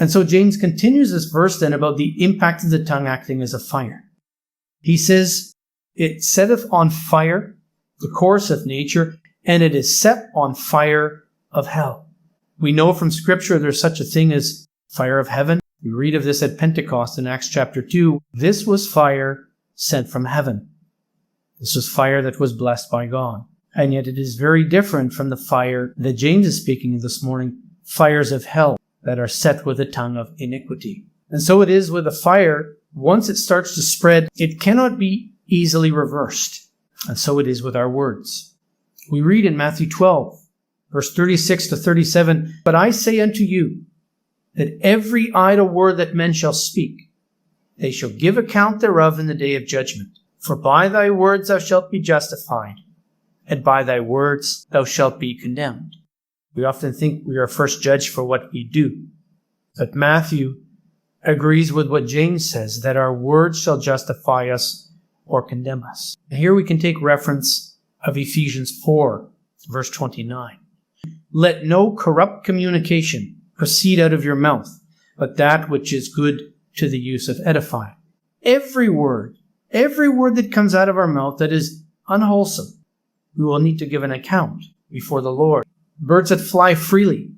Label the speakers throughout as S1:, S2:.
S1: And so James continues this verse then about the impact of the tongue acting as a fire. He says, it setteth on fire the course of nature, and it is set on fire of hell. We know from Scripture there's such a thing as fire of heaven. We read of this at Pentecost in Acts chapter 2. This was fire sent from heaven. This was fire that was blessed by God. And yet it is very different from the fire that James is speaking of this morning, fires of hell that are set with the tongue of iniquity. And so it is with a fire. Once it starts to spread, it cannot be easily reversed. And so it is with our words. We read in Matthew 12, verse 36 to 37, But I say unto you, that every idle word that men shall speak, they shall give account thereof in the day of judgment. For by thy words thou shalt be justified, and by thy words thou shalt be condemned. We often think we are first judged for what we do. But Matthew agrees with what James says, that our words shall justify us or condemn us. And here we can take reference of Ephesians 4, verse 29. Let no corrupt communication proceed out of your mouth, but that which is good to the use of edifying. Every word that comes out of our mouth that is unwholesome, we will need to give an account before the Lord. Birds that fly freely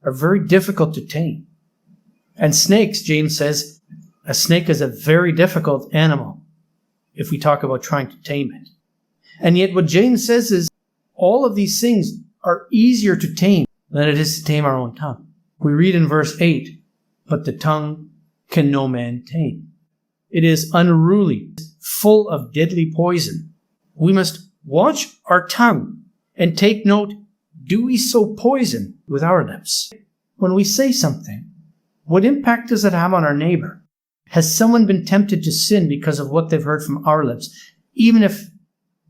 S1: are very difficult to tame. And snakes, James says, a snake is a very difficult animal if we talk about trying to tame it. And yet what James says is all of these things are easier to tame than it is to tame our own tongue. We read in verse 8, But the tongue can no man tame. It is unruly, full of deadly poison. We must watch our tongue and take note, do we sow poison with our lips? When we say something, what impact does it have on our neighbor? Has someone been tempted to sin because of what they've heard from our lips, even if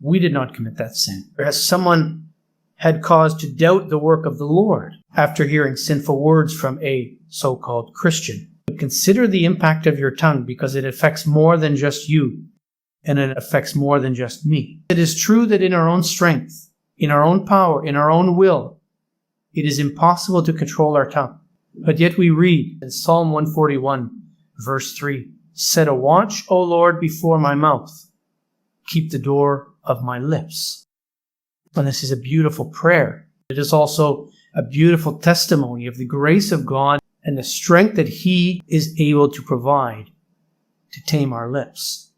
S1: we did not commit that sin? Or has someone had cause to doubt the work of the Lord after hearing sinful words from a so-called Christian? Consider the impact of your tongue, because it affects more than just you, and it affects more than just me. It is true that in our own strength, in our own power, in our own will, it is impossible to control our tongue. But yet we read in Psalm 141, verse 3, Set a watch, O Lord, before my mouth. Keep the door of my lips. And this is a beautiful prayer. It is also a beautiful testimony of the grace of God and the strength that He is able to provide to tame our lips.